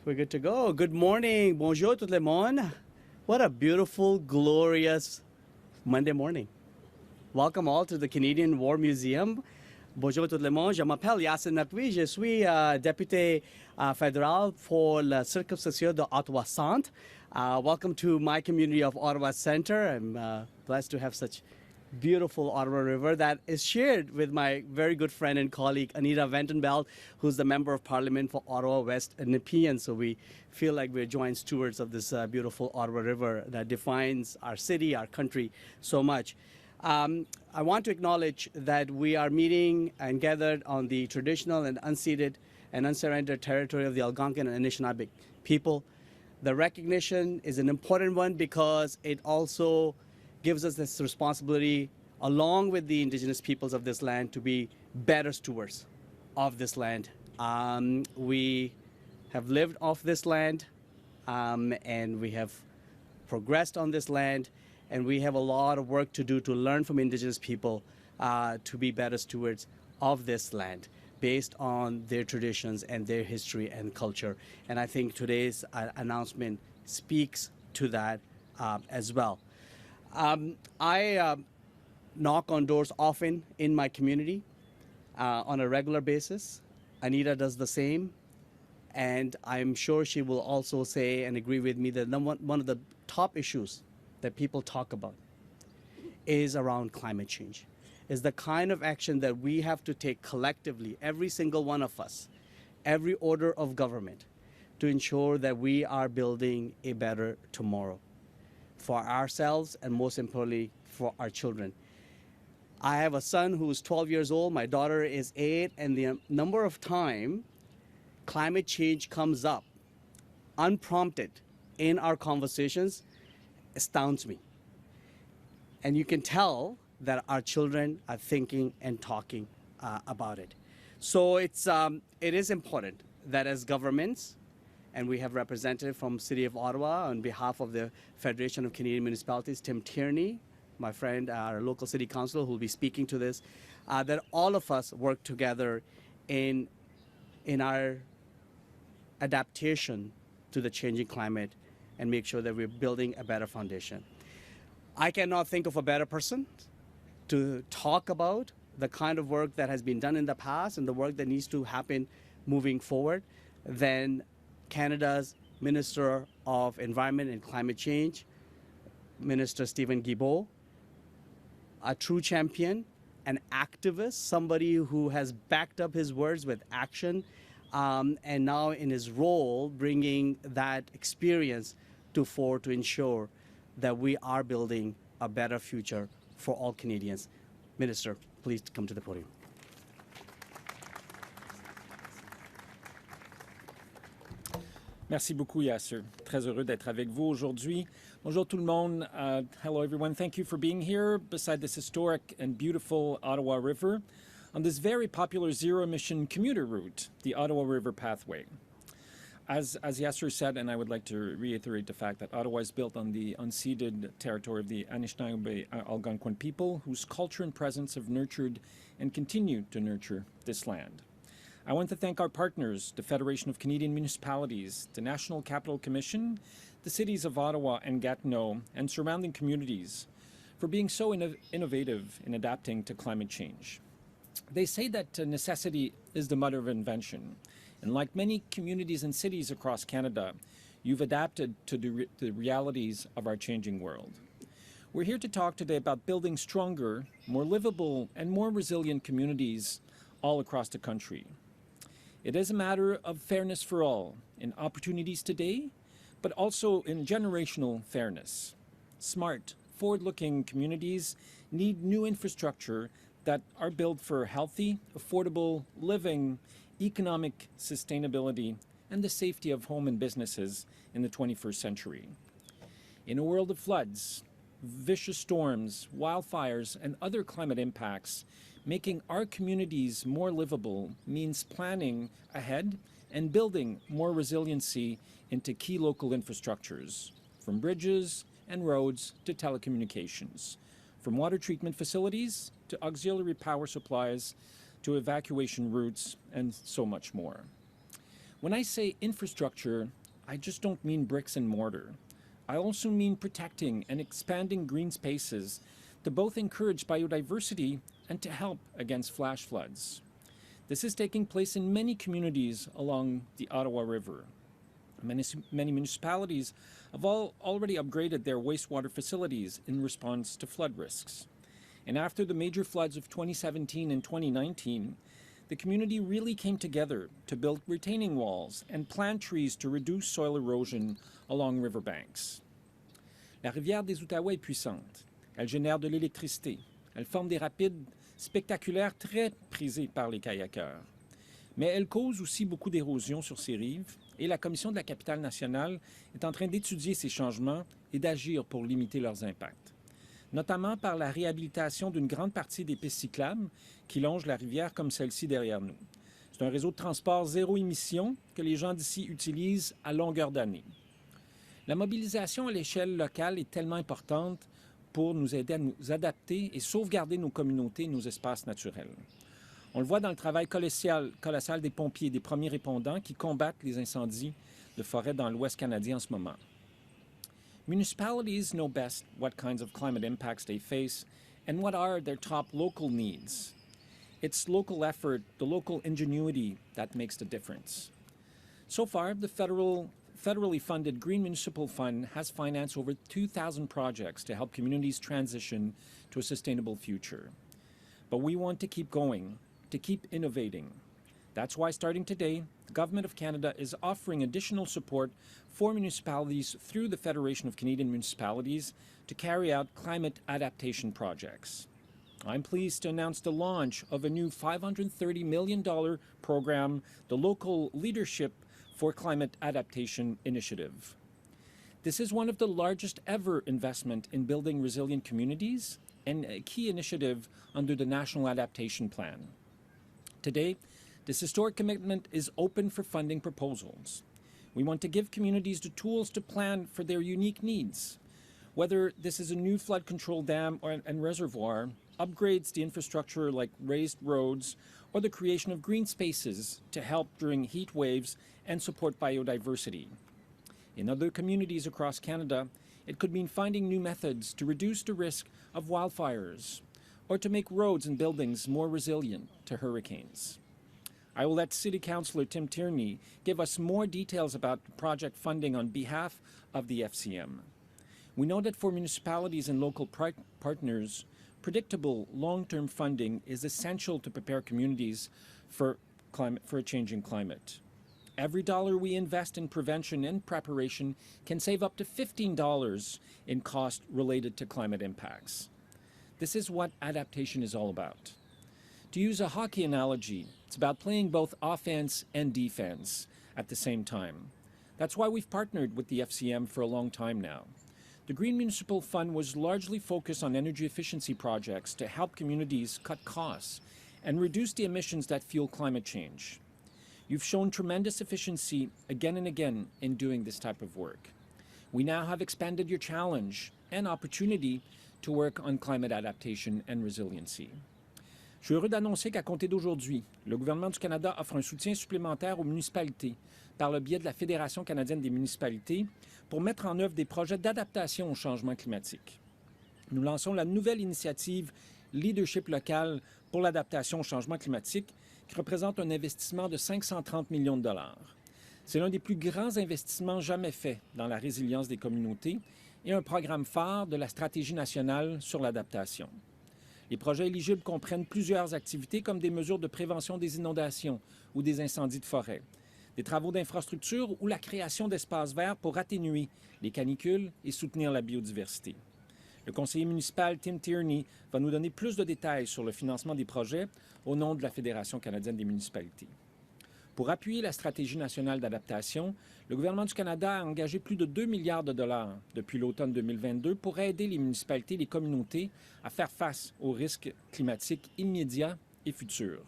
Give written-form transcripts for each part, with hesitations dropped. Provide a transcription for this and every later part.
we're good to go. Good morning. Bonjour tout le monde. What a beautiful, glorious Monday morning. Welcome all to the Canadian War Museum. Bonjour tout le monde. Je m'appelle Yasir Naqvi. Je suis député fédéral pour la circonscription de Ottawa Centre. Welcome to my community of Ottawa Centre. I'm blessed to have such beautiful Ottawa River that is shared with my very good friend and colleague Anita Vandenbeld, who's the Member of Parliament for Ottawa West and Nepean. So we feel like we're joint stewards of this beautiful Ottawa River that defines our city, our country so much. I want to acknowledge that we are meeting and gathered on the traditional and unceded and unsurrendered territory of the Algonquin and Anishinaabe people. The recognition is an important one because it also gives us this responsibility, along with the Indigenous peoples of this land, to be better stewards of this land. We have lived off this land, and we have progressed on this land, and we have a lot of work to do to learn from Indigenous people to be better stewards of this land based on their traditions and their history and culture. And I think today's announcement speaks to that as well. I knock on doors often in my community on a regular basis. Anita does the same, and I'm sure she will also say and agree with me that one of the top issues that people talk about is around climate change, is the kind of action that we have to take collectively, every single one of us, every order of government, to ensure that we are building a better tomorrow for ourselves and, most importantly, for our children. I have a son who's 12 years old, my daughter is 8, and the number of times climate change comes up unprompted in our conversations astounds me. And you can tell that our children are thinking and talking about it. So it is important that as governments, and we have representative from City of Ottawa on behalf of the Federation of Canadian Municipalities, Tim Tierney, my friend, our local city council, who will be speaking to this, that all of us work together in our adaptation to the changing climate and make sure that we're building a better foundation. I cannot think of a better person to talk about the kind of work that has been done in the past and the work that needs to happen moving forward than Canada's Minister of Environment and Climate Change, Minister Steven Guilbeault, a true champion, an activist, somebody who has backed up his words with action, and now in his role bringing that experience to fore to ensure that we are building a better future for all Canadians. Minister, please come to the podium. Merci beaucoup, Yasir. Très heureux d'être avec vous aujourd'hui. Bonjour tout le monde. Hello, everyone. Thank you for being here beside this historic and beautiful Ottawa River on this very popular zero-emission commuter route, the Ottawa River Pathway. As Yasir said, and I would like to reiterate the fact that Ottawa is built on the unceded territory of the Anishinaabe Algonquin people, whose culture and presence have nurtured and continue to nurture this land. I want to thank our partners, the Federation of Canadian Municipalities, the National Capital Commission, the cities of Ottawa and Gatineau, and surrounding communities for being so innovative in adapting to climate change. They say that necessity is the mother of invention, and like many communities and cities across Canada, you've adapted to the realities of our changing world. We're here to talk today about building stronger, more livable, and more resilient communities all across the country. It is a matter of fairness for all, in opportunities today, but also in generational fairness. Smart, forward-looking communities need new infrastructure that are built for healthy, affordable living, economic sustainability, and the safety of home and businesses in the 21st century. In a world of floods, vicious storms, wildfires, and other climate impacts, making our communities more livable means planning ahead and building more resiliency into key local infrastructures, from bridges and roads to telecommunications, from water treatment facilities to auxiliary power supplies to evacuation routes, and so much more. When I say infrastructure, I just don't mean bricks and mortar. I also mean protecting and expanding green spaces to both encourage biodiversity and to help against flash floods. This is taking place in many communities along the Ottawa River. Many municipalities have already upgraded their wastewater facilities in response to flood risks. And after the major floods of 2017 and 2019, the community really came together to build retaining walls and plant trees to reduce soil erosion along riverbanks. La rivière des Outaouais est puissante. Elle génère de l'électricité. Elle forme des rapides spectaculaires très prisés par les kayakeurs. Mais elle cause aussi beaucoup d'érosion sur ses rives et la Commission de la capitale nationale est en train d'étudier ces changements et d'agir pour limiter leurs impacts, notamment par la réhabilitation d'une grande partie des pistes cyclables qui longent la rivière comme celle-ci derrière nous. C'est un réseau de transport zéro émission que les gens d'ici utilisent à longueur d'année. La mobilisation à l'échelle locale est tellement importante pour nous aider à nous adapter et sauvegarder nos communautés et nos espaces naturels. On le voit dans le travail colossal des pompiers et des premiers répondants qui combattent les incendies de forêt dans l'Ouest canadien en ce moment. Municipalities know best what kinds of climate impacts they face and what are their top local needs. It's local effort, the local ingenuity that makes the difference. So far, the federally funded Green Municipal Fund has financed over 2,000 projects to help communities transition to a sustainable future. But we want to keep going, to keep innovating. That's why starting today, the Government of Canada is offering additional support for municipalities through the Federation of Canadian Municipalities to carry out climate adaptation projects. I'm pleased to announce the launch of a new $530 million program, the Local Leadership for Climate Adaptation Initiative. This is one of the largest ever investment in building resilient communities and a key initiative under the National Adaptation Plan. Today, this historic commitment is open for funding proposals. We want to give communities the tools to plan for their unique needs, whether this is a new flood control dam and reservoir, upgrades to infrastructure like raised roads, or the creation of green spaces to help during heat waves and support biodiversity. In other communities across Canada, it could mean finding new methods to reduce the risk of wildfires or to make roads and buildings more resilient to hurricanes. I will let City Councillor Tim Tierney give us more details about project funding on behalf of the FCM. We know that for municipalities and local partners, predictable long-term funding is essential to prepare communities for a changing climate. Every dollar we invest in prevention and preparation can save up to $15 in cost related to climate impacts. This is what adaptation is all about. To use a hockey analogy, it's about playing both offense and defense at the same time. That's why we've partnered with the FCM for a long time now. The Green Municipal Fund was largely focused on energy efficiency projects to help communities cut costs and reduce the emissions that fuel climate change. You've shown tremendous efficiency again and again in doing this type of work. We now have expanded your challenge and opportunity to work on climate adaptation and resiliency. Je suis heureux d'annoncer qu'à compter d'aujourd'hui, le gouvernement du Canada offre un soutien supplémentaire aux municipalités par le biais de la Fédération canadienne des municipalités pour mettre en œuvre des projets d'adaptation au changement climatique. Nous lançons la nouvelle initiative Leadership local pour l'adaptation au changement climatique qui représente un investissement de 530 millions de dollars. C'est l'un des plus grands investissements jamais faits dans la résilience des communautés et un programme phare de la stratégie nationale sur l'adaptation. Les projets éligibles comprennent plusieurs activités comme des mesures de prévention des inondations ou des incendies de forêt, des travaux d'infrastructure ou la création d'espaces verts pour atténuer les canicules et soutenir la biodiversité. Le conseiller municipal Tim Tierney va nous donner plus de détails sur le financement des projets au nom de la Fédération canadienne des municipalités. Pour appuyer la stratégie nationale d'adaptation, le gouvernement du Canada a engagé plus de 2 milliards de dollars depuis l'automne 2022 pour aider les municipalités et les communautés à faire face aux risques climatiques immédiats et futurs.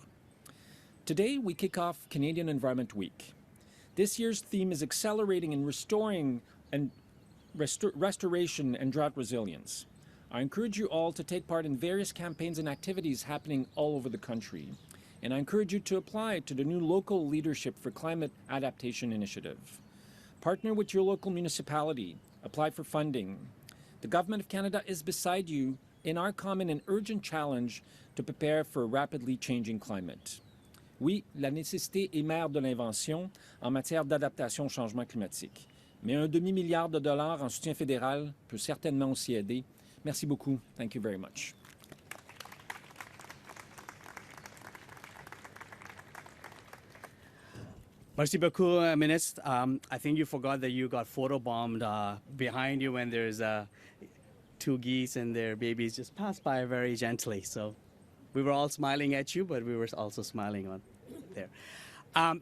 Today, we kick off Canadian Environment Week. This year's theme is accelerating and restoration and drought resilience. I encourage you all to take part in various campaigns and activities happening all over the country. And I encourage you to apply to the new Local Leadership for Climate Adaptation Initiative. Partner with your local municipality. Apply for funding. The Government of Canada is beside you in our common and urgent challenge to prepare for a rapidly changing climate. Oui, la nécessité est mère de l'invention en matière d'adaptation au changement climatique. Mais un demi-milliard de dollars en soutien fédéral peut certainement aussi aider. Merci beaucoup. Thank you very much. Merci beaucoup, Minister. I think you forgot that you got photobombed behind you when there's two geese and their babies just passed by very gently. So we were all smiling at you, but we were also smiling on there.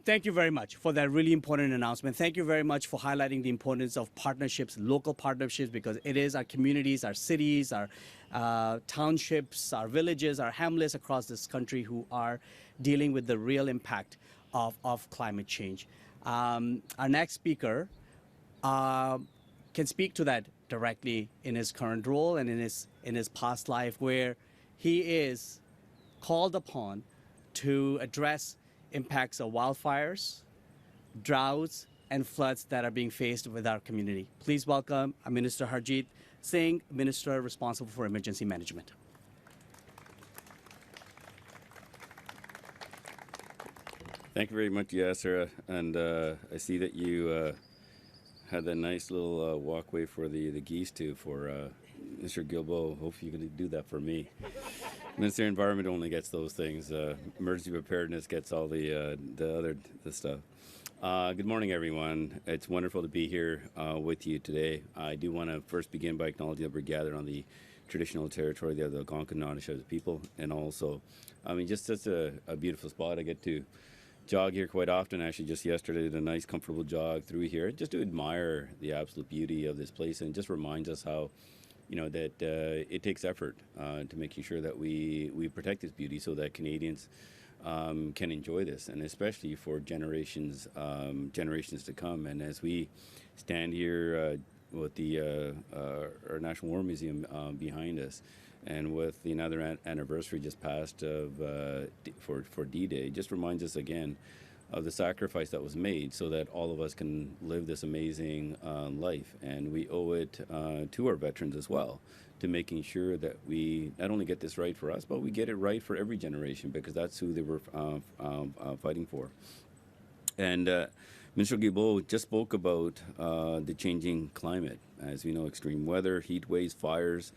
Thank you very much for that really important announcement. Thank you very much for highlighting the importance of partnerships, local partnerships, because it is our communities, our cities, our townships, our villages, our hamlets across this country who are dealing with the real impact of climate change. Our next speaker can speak to that directly in his current role and in his past life, where he is called upon to address impacts of wildfires, droughts, and floods that are being faced with our community. Please welcome Minister Harjit Sajjan, Minister responsible for emergency management. Thank you very much, Yasir. And I see that you had that nice little walkway for the geese too for Mr. Guilbeault. Hopefully you can do that for me. Minister of Environment only gets those things. Emergency preparedness gets all the stuff. Good morning, everyone. It's wonderful to be here with you today. I do want to first begin by acknowledging that we're gathered on the traditional territory of the Algonquin Anishinaabe people, and also, I mean, just such a beautiful spot. I get to jog here quite often. Actually, just yesterday did a nice, comfortable jog through here, just to admire the absolute beauty of this place, and it just reminds us how, you know, that it takes effort to making sure that we protect this beauty so that Canadians can enjoy this, and especially for generations to come. And as we stand here with the our National War Museum behind us, and with the another anniversary just passed of for D-Day, it just reminds us again of the sacrifice that was made so that all of us can live this amazing life. And we owe it to our veterans as well, to making sure that we not only get this right for us, but we get it right for every generation, because that's who they were fighting for. And Minister Guilbeault just spoke about the changing climate. As we know, extreme weather, heat waves, fires,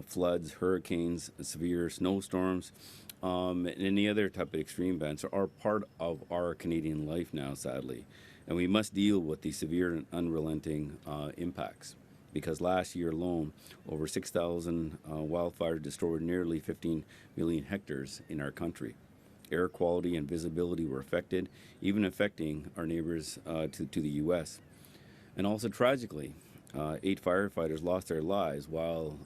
floods, hurricanes, severe snowstorms, and any other type of extreme events are part of our Canadian life now, sadly. And we must deal with the severe and unrelenting impacts, because last year alone, over 6,000 wildfires destroyed nearly 15 million hectares in our country. Air quality and visibility were affected, even affecting our neighbors to the U.S. And also, tragically, 8 firefighters lost their lives while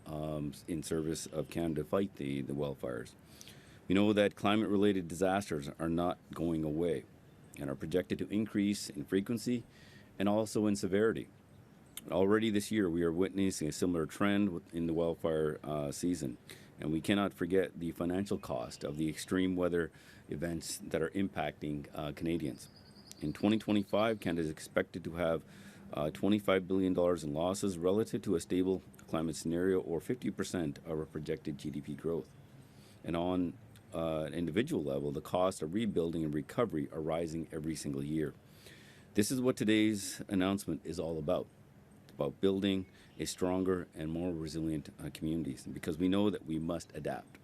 in service of Canada to fight the wildfires. We know that climate-related disasters are not going away and are projected to increase in frequency and also in severity. Already this year, we are witnessing a similar trend in the wildfire season, and we cannot forget the financial cost of the extreme weather events that are impacting Canadians. In 2025, Canada is expected to have $25 billion in losses relative to a stable climate scenario, or 50% of our projected GDP growth. And on an individual level, the cost of rebuilding and recovery are rising every single year. This is what today's announcement is all about. It's about building a stronger and more resilient communities, because we know that we must adapt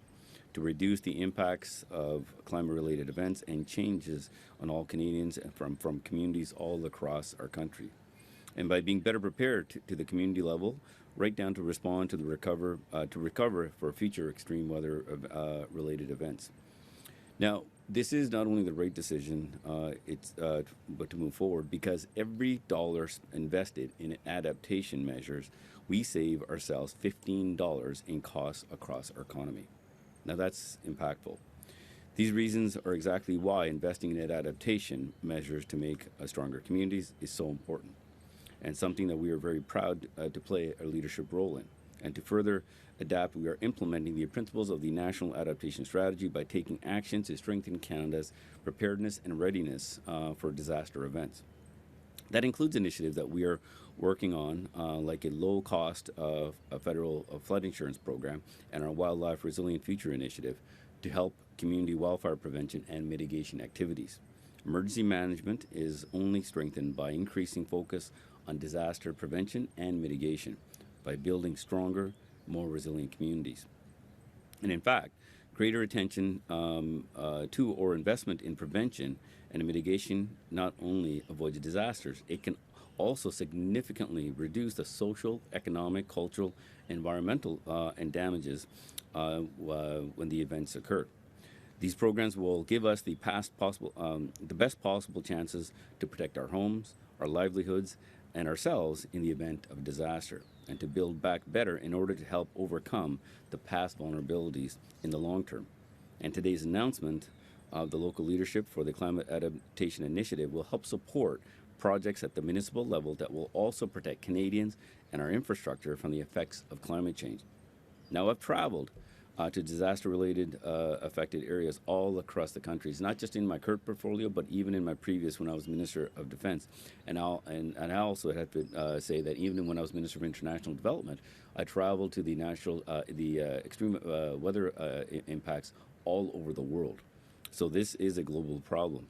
to reduce the impacts of climate-related events and changes on all Canadians and from communities all across our country. And by being better prepared to the community level, right down to respond to recover for future extreme weather related events. Now, this is not only the right decision, but to move forward, because every dollar invested in adaptation measures, we save ourselves $15 in costs across our economy. Now, that's impactful. These reasons are exactly why investing in adaptation measures to make stronger communities is so important, and something that we are very proud to play a leadership role in. And to further adapt, we are implementing the principles of the National Adaptation Strategy by taking action to strengthen Canada's preparedness and readiness for disaster events. That includes initiatives that we are working on, like a low-cost federal flood insurance program and our Wildlife Resilient Future initiative to help community wildfire prevention and mitigation activities. Emergency management is only strengthened by increasing focus on disaster prevention and mitigation, by building stronger, more resilient communities. And in fact, greater attention to or investment in prevention and mitigation not only avoids disasters, it can also significantly reduce the social, economic, cultural, environmental and damages when the events occur. These programs will give us the best possible chances to protect our homes, our livelihoods, and ourselves in the event of a disaster, and to build back better in order to help overcome the past vulnerabilities in the long term. And today's announcement of the local leadership for the Climate Adaptation Initiative will help support projects at the municipal level that will also protect Canadians and our infrastructure from the effects of climate change. Now, I've traveled to disaster-related affected areas all across the country. It's not just in my current portfolio, but even in my previous when I was Minister of Defense. And I also have to say that even when I was Minister of International Development, I traveled to the extreme weather impacts all over the world. So this is a global problem.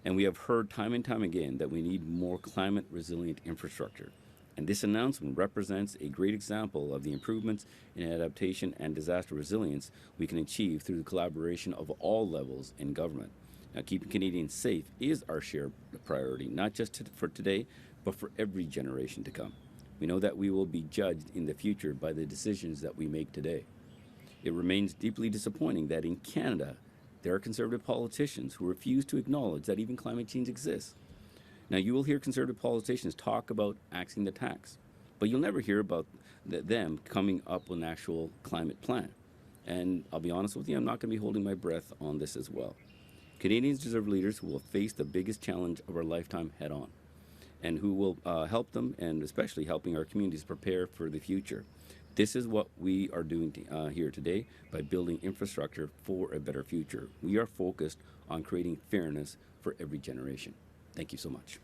And we have heard time and time again that we need more climate-resilient infrastructure. And this announcement represents a great example of the improvements in adaptation and disaster resilience we can achieve through the collaboration of all levels in government. Now, keeping Canadians safe is our shared priority, not just for today, but for every generation to come. We know that we will be judged in the future by the decisions that we make today. It remains deeply disappointing that in Canada, there are Conservative politicians who refuse to acknowledge that even climate change exists. Now, you will hear Conservative politicians talk about axing the tax, but you'll never hear about them coming up with an actual climate plan. And I'll be honest with you, I'm not going to be holding my breath on this as well. Canadians deserve leaders who will face the biggest challenge of our lifetime head on, and who will help them, and especially helping our communities prepare for the future. This is what we are doing here today by building infrastructure for a better future. We are focused on creating fairness for every generation. Thank you so much.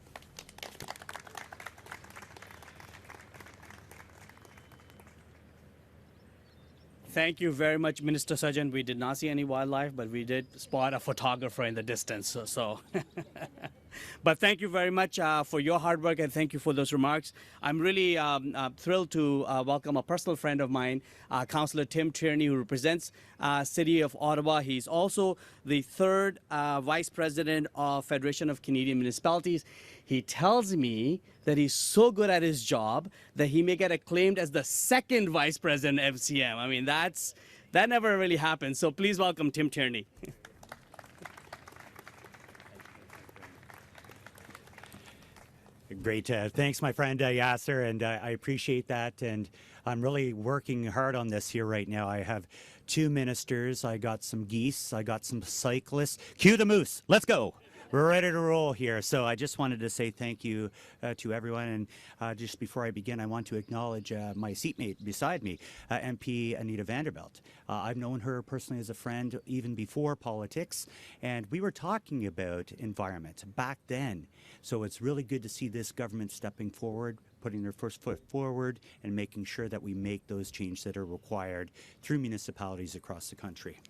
Thank you very much, Minister Sajjan. We did not see any wildlife, but we did spot a photographer in the distance. So. But thank you very much for your hard work, and thank you for those remarks. I'm really thrilled to welcome a personal friend of mine, Councillor Tim Tierney, who represents City of Ottawa. He's also the third Vice President of Federation of Canadian Municipalities. He tells me that he's so good at his job that he may get acclaimed as the second Vice President of FCM. I mean, that never really happens. So please welcome Tim Tierney. Great. Thanks, my friend Yasir, and I appreciate that. And I'm really working hard on this here right now. I have two ministers. I got some geese. I got some cyclists. Cue the moose. Let's go. We're ready to roll here. So I just wanted to say thank you to everyone. And just before I begin, I want to acknowledge my seatmate beside me, MP Anita Vandenbeld. I've known her personally as a friend even before politics, and we were talking about environment back then. So it's really good to see this government stepping forward, putting their first foot forward, and making sure that we make those changes that are required through municipalities across the country.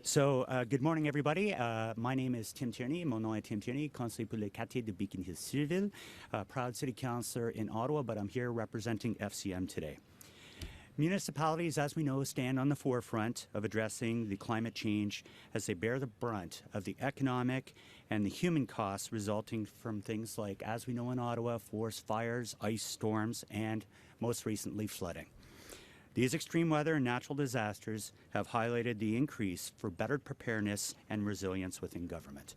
So, good morning, everybody. My name is Tim Tierney. Mon nom est Tim Tierney, conseiller pour le quartier de Beacon Hill-Surville, proud city councillor in Ottawa, but I'm here representing FCM today. Municipalities, as we know, stand on the forefront of addressing the climate change as they bear the brunt of the economic and the human costs resulting from things like, as we know in Ottawa, forest fires, ice storms, and most recently flooding. These extreme weather and natural disasters have highlighted the increase for better preparedness and resilience within government.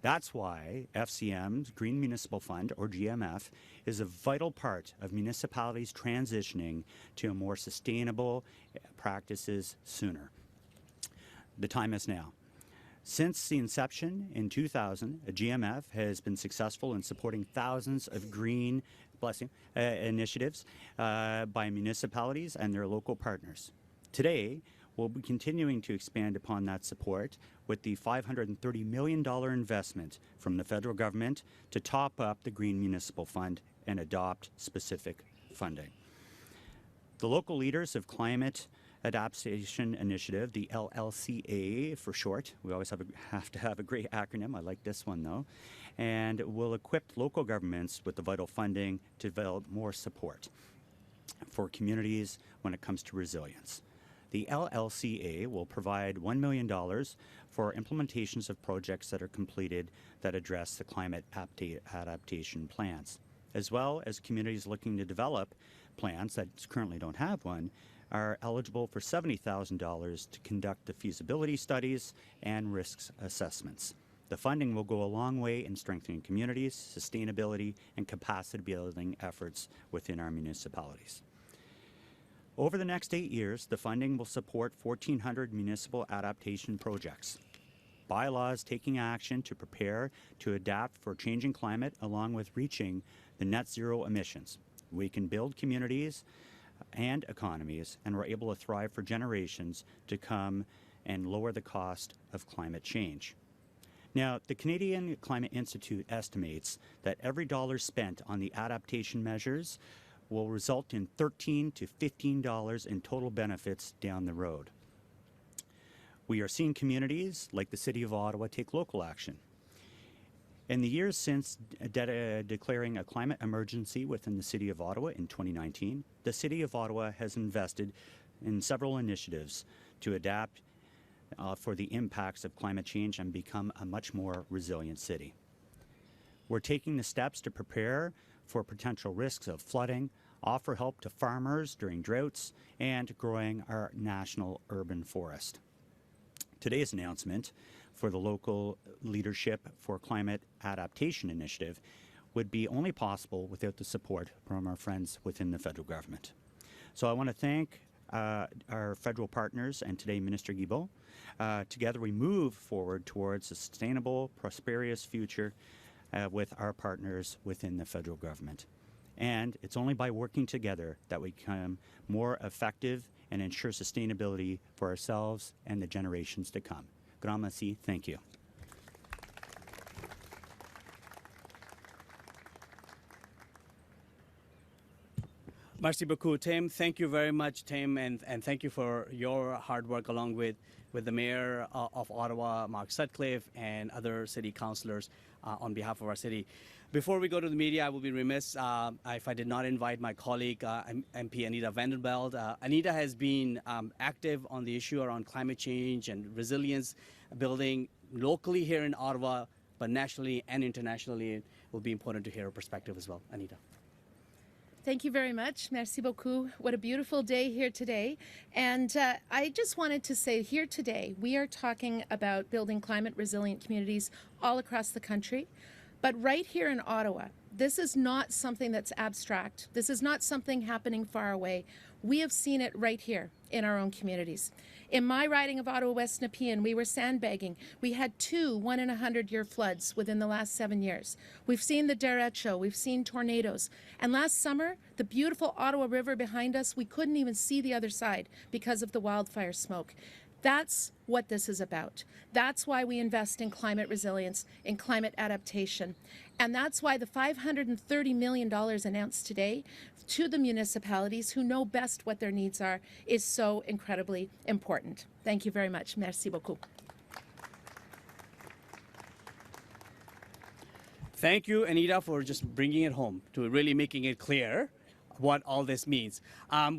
That's why FCM's Green Municipal Fund, or GMF, is a vital part of municipalities transitioning to more sustainable practices sooner. The time is now. Since the inception in 2000, GMF has been successful in supporting thousands of green initiatives by municipalities and their local partners. Today, We'll be continuing to expand upon that support with the $530 million investment from the federal government to top up the Green Municipal Fund and adopt specific funding. The local leaders of Climate Adaptation Initiative, the LLCA for short, we always have to have a great acronym, I like this one though, and will equip local governments with the vital funding to develop more support for communities when it comes to resilience. The LLCA will provide $1 million for implementations of projects that are completed that address the climate adaptation plans, as well as communities looking to develop plans that currently don't have one are eligible for $70,000 to conduct the feasibility studies and risks assessments. The funding will go a long way in strengthening communities, sustainability, and capacity building efforts within our municipalities. Over the next 8 years, the funding will support 1,400 municipal adaptation projects. Bylaws taking action to prepare to adapt for changing climate along with reaching the net zero emissions. We can build communities and economies, and we're able to thrive for generations to come and lower the cost of climate change. Now, the Canadian Climate Institute estimates that every dollar spent on the adaptation measures will result in $13 to $15 in total benefits down the road. We are seeing communities like the City of Ottawa take local action. In the years since declaring a climate emergency within the City of Ottawa in 2019, the City of Ottawa has invested in several initiatives to adapt for the impacts of climate change and become a much more resilient city. We're taking the steps to prepare for potential risks of flooding, offer help to farmers during droughts, and growing our national urban forest. Today's announcement for the local leadership for climate adaptation initiative would be only possible without the support from our friends within the federal government. So I want to thank our federal partners and today Minister Guilbeault. Together we move forward towards a sustainable, prosperous future with our partners within the federal government. And it's only by working together that we become more effective and ensure sustainability for ourselves and the generations to come. Grand merci, thank you. Merci beaucoup, Tim. Thank you very much, Tim, and thank you for your hard work along with the Mayor of Ottawa, Mark Sutcliffe, and other city councillors on behalf of our city. Before we go to the media, I will be remiss if I did not invite my colleague, MP Anita Vandenbeld. Anita has been active on the issue around climate change and resilience building locally here in Ottawa, but nationally and internationally. It will be important to hear her perspective as well. Anita. Thank you very much. Merci beaucoup. What a beautiful day here today. And I just wanted to say here today, we are talking about building climate resilient communities all across the country. But right here in Ottawa, this is not something that's abstract. This is not something happening far away. We have seen it right here in our own communities. In my riding of Ottawa West Nepean, we were sandbagging. We had 2 1-in-100-year floods within the last 7 years. We've seen the derecho, we've seen tornadoes. And last summer, the beautiful Ottawa River behind us, we couldn't even see the other side because of the wildfire smoke. That's what this is about. That's why we invest in climate resilience, in climate adaptation. And that's why the $530 million announced today to the municipalities who know best what their needs are is so incredibly important. Thank you very much. Merci beaucoup. Thank you, Anita, for just bringing it home, to really making it clear what all this means.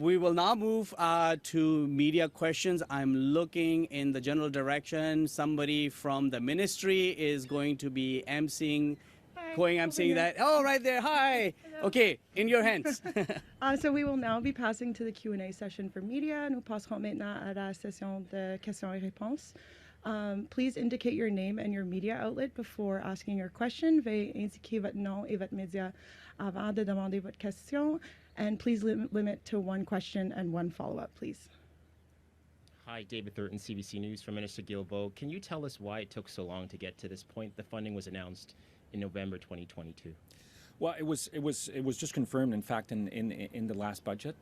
We will now move to media questions. I'm looking in the general direction. Somebody from the ministry is going to be emceeing. emceeing that. Oh, right there. Hi. Hello. Okay, in your hands. So we will now be passing to the Q&A session for media. Nous passerons maintenant à la session de questions et réponses. Please indicate your name and your media outlet before asking your question. Veuillez indiquer votre nom et votre média avant de demander votre question. And please limit to one question and one follow-up, please. Hi, David Thurton, CBC News from Minister Guilbeault. Can you tell us why it took so long to get to this point? The funding was announced in November 2022. Well, it was just confirmed, in fact, in the last budget,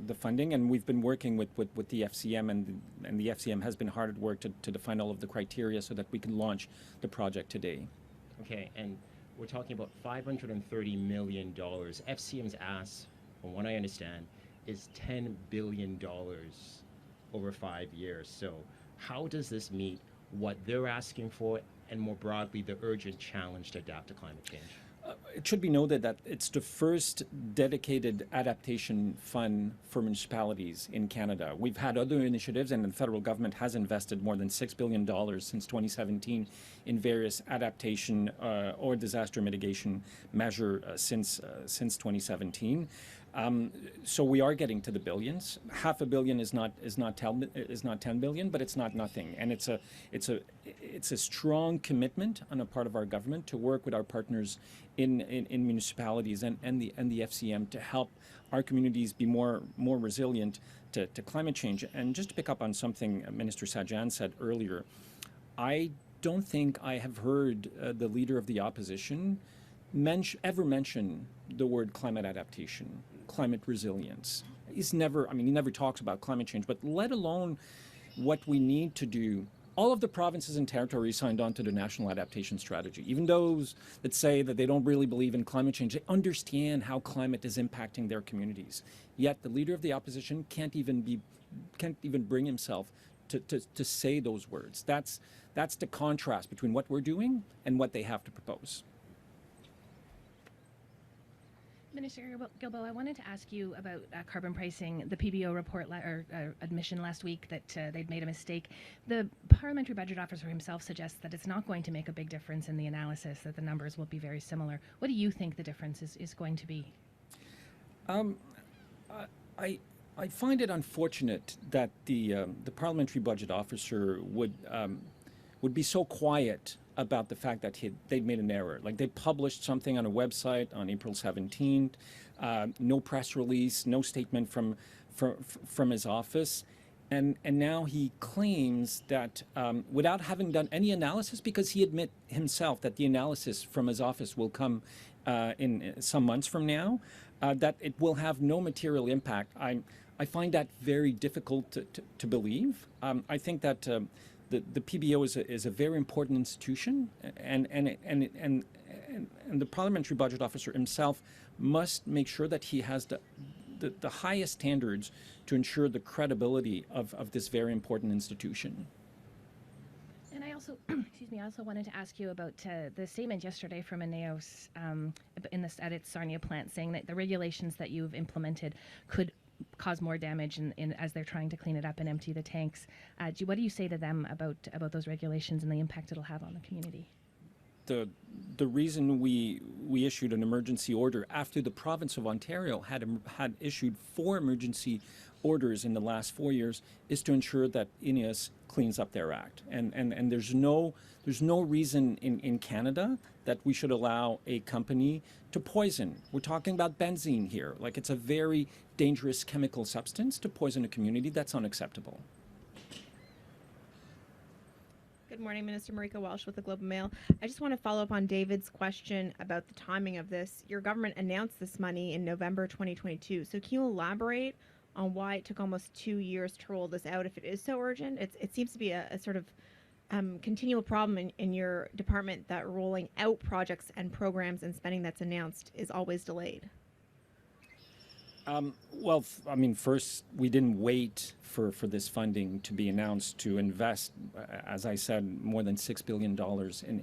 the funding, and we've been working with the FCM, and the FCM has been hard at work to define all of the criteria so that we can launch the project today. Okay, and we're talking about $530 million. FCM's ask, from what I understand, is $10 billion over 5 years. So how does this meet what they're asking for and more broadly the urgent challenge to adapt to climate change? It should be noted that it's the first dedicated adaptation fund for municipalities in Canada. We've had other initiatives, and the federal government has invested more than $6 billion since 2017 in various adaptation or disaster mitigation measure since 2017. So we are getting to the billions. $500 million is not 10 billion, but it's not nothing, and it's a strong commitment on the part of our government to work with our partners in municipalities and the FCM to help our communities be more resilient to climate change. And just to pick up on something Minister Sajjan said earlier, I don't think I have heard the leader of the opposition ever mention the word climate adaptation, climate resilience. He never talks about climate change, but let alone what we need to do. All of the provinces and territories signed on to the National Adaptation Strategy. Even those that say that they don't really believe in climate change, they understand how climate is impacting their communities. Yet the leader of the opposition can't even bring himself to say those words. That's the contrast between what we're doing and what they have to propose. Minister Guilbeault, I wanted to ask you about carbon pricing. The PBO report admission last week that they'd made a mistake. The parliamentary budget officer himself suggests that it's not going to make a big difference in the analysis, that the numbers will be very similar. What do you think the difference is going to be? I find it unfortunate that the parliamentary budget officer would be so quiet about the fact that they'd made an error. Like, they published something on a website on April 17th, no press release, no statement from his office, and now he claims that without having done any analysis, because he admit himself that the analysis from his office will come in some months from now, that it will have no material impact. I find that very difficult to believe. I think that the PBO is a very important institution, and the parliamentary budget officer himself must make sure that he has the highest standards to ensure the credibility of this very important institution. And I also, I also wanted to ask you about the statement yesterday from INEOS at its Sarnia plant, saying that the regulations that you've implemented could cause more damage as they're trying to clean it up and empty the tanks. What do you say to them about those regulations and the impact it'll have on the community? The reason we issued an emergency order after the province of Ontario had issued 4 emergency orders in the last 4 years is to ensure that INEOS cleans up their act. And there's no reason in Canada that we should allow a company to poison. We're talking about benzene here. Like, it's a very dangerous chemical substance. To poison a community, that's unacceptable. Good morning, Minister Marika Walsh with the Globe and Mail. I just want to follow up on David's question about the timing of this. Your government announced this money in November 2022. So can you elaborate on why it took almost 2 years to roll this out if it is so urgent? It seems to be a sort of continual problem in your department that rolling out projects and programs and spending that's announced is always delayed. Well, I mean, first, we didn't wait for this funding to be announced to invest, as I said, more than $6 billion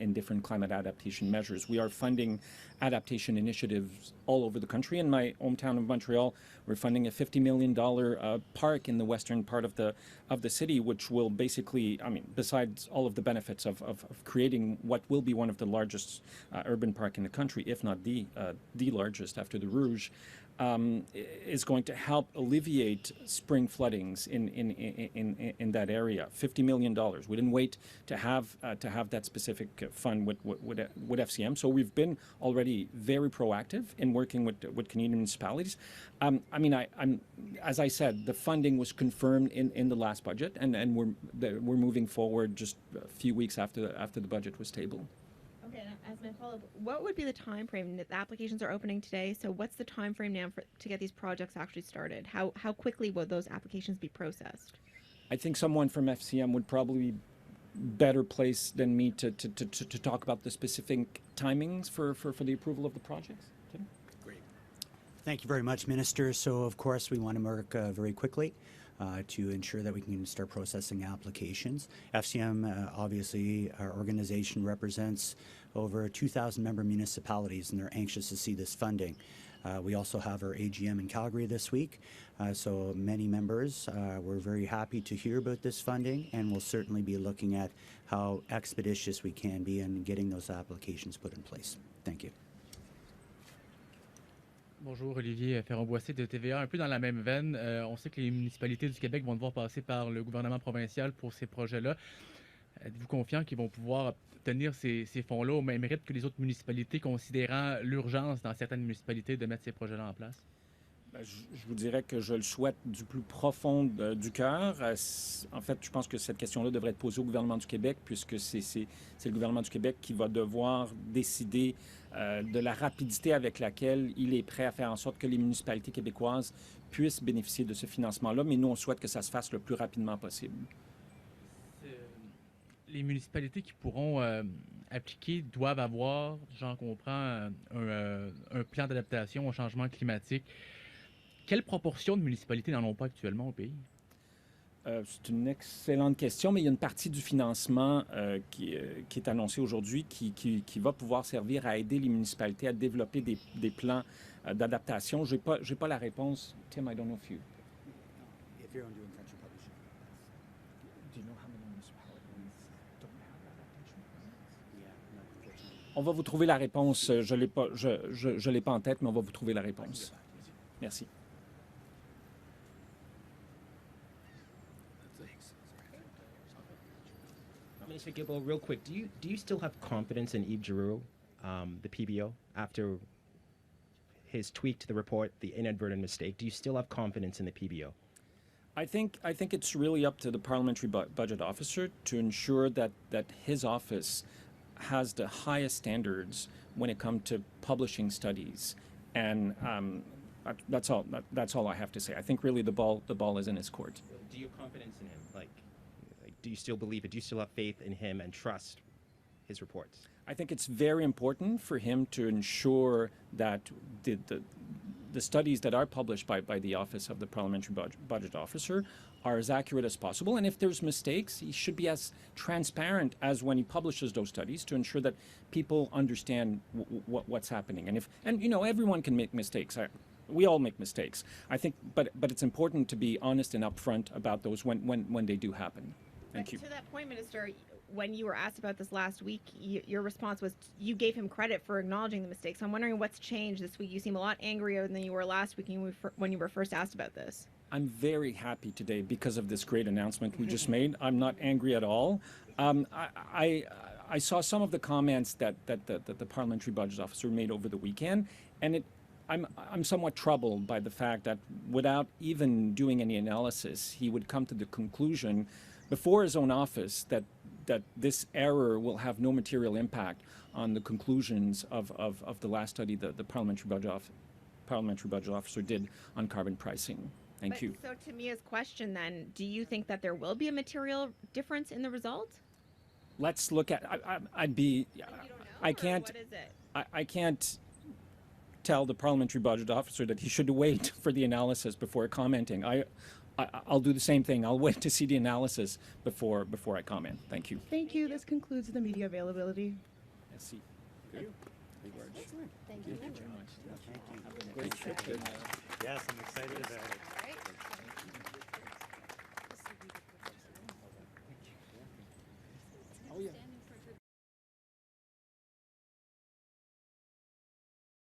in different climate adaptation measures. We are funding adaptation initiatives all over the country. In my hometown of Montreal, we're funding a $50 million park in the western part of the city, which will basically, I mean, besides all of the benefits of creating what will be one of the largest urban park in the country, if not the largest after the Rouge, is going to help alleviate spring floodings in that area. $50 million. We didn't wait to have that specific fund with FCM. So we've been already very proactive in working with Canadian municipalities. I'm as I said, the funding was confirmed in the last budget, and we're moving forward just a few weeks after the budget was tabled. Okay, as my follow-up, what would be the time frame? The applications are opening today, so what's the time frame now to get these projects actually started? How quickly will those applications be processed? I think someone from FCM would probably be better placed than me to talk about the specific timings for the approval of the projects. Tim? Thank you very much, Minister. So, of course, we want to work very quickly to ensure that we can start processing applications. FCM, obviously, our organization represents over 2,000 member municipalities, and they're anxious to see this funding. We also have our AGM in Calgary this week, so many members. We're very happy to hear about this funding, and we'll certainly be looking at how expeditious we can be in getting those applications put in place. Thank you. Bonjour, Olivier Ferron-Boissé de TVA. Un peu dans la même veine, on sait que les municipalités du Québec vont devoir passer par le gouvernement provincial pour ces projets-là. Êtes-vous confiant qu'ils vont pouvoir obtenir ces fonds-là au même rythme que les autres municipalités, considérant l'urgence dans certaines municipalités de mettre ces projets-là en place? Je vous dirais que je le souhaite du plus profond du cœur. En fait, je pense que cette question-là devrait être posée au gouvernement du Québec, puisque c'est le gouvernement du Québec qui va devoir décider de la rapidité avec laquelle il est prêt à faire en sorte que les municipalités québécoises puissent bénéficier de ce financement-là, mais nous, on souhaite que ça se fasse le plus rapidement possible. Les municipalités qui pourront appliquer doivent avoir, j'en comprends, un plan d'adaptation au changement climatique. Quelle proportion de municipalités n'en ont pas actuellement au pays? C'est une excellente question, mais il y a une partie du financement qui est annoncé aujourd'hui qui va pouvoir servir à aider les municipalités à développer des plans d'adaptation. Je n'ai pas la réponse. Tim, I don't know if you... If you're doing French publishing. Do you know how many municipalities don't have adaptation plans? Yeah, no, unfortunately. On va vous trouver la réponse. Je l'ai pas en tête, mais on va vous trouver la réponse. Merci. Minister Guilbeault, real quick, do you still have confidence in Yves Giroux, the PBO, after his tweak to the report, the inadvertent mistake? Do you still have confidence in the PBO? I think it's really up to the parliamentary budget officer to ensure that his office has the highest standards when it comes to publishing studies, and that's all I have to say. I think really the ball is in his court. Do you have confidence in him? Like, do you still believe it? Do you still have faith in him and trust his reports? I think it's very important for him to ensure that the studies that are published by the Office of the Parliamentary Budget Officer are as accurate as possible. And if there's mistakes, he should be as transparent as when he publishes those studies to ensure that people understand what's happening. And you know, everyone can make mistakes. We all make mistakes. I think, but it's important to be honest and upfront about those when they do happen. Thank you. To that point, Minister, when you were asked about this last week, your response was you gave him credit for acknowledging the mistakes. I'm wondering what's changed this week. You seem a lot angrier than you were last week when you were first asked about this. I'm very happy today because of this great announcement we just made. I'm not angry at all. I saw some of the comments that the parliamentary budget officer made over the weekend, and I'm somewhat troubled by the fact that without even doing any analysis, he would come to the conclusion before his own office that this error will have no material impact on the conclusions of the last study that the parliamentary budget officer did on carbon pricing. Thank you. So to Mia's question then, do you think that there will be a material difference in the result? Let's look at, I'd be, You don't know, I or can't, what is it? I can't tell the parliamentary budget officer that he should wait for the analysis before commenting. I'll do the same thing. I'll wait to see the analysis before I comment. Thank you. Thank you. This concludes the media availability. Merci. Thank you very much. Thank you. Great trip. Yes, I'm excited about it.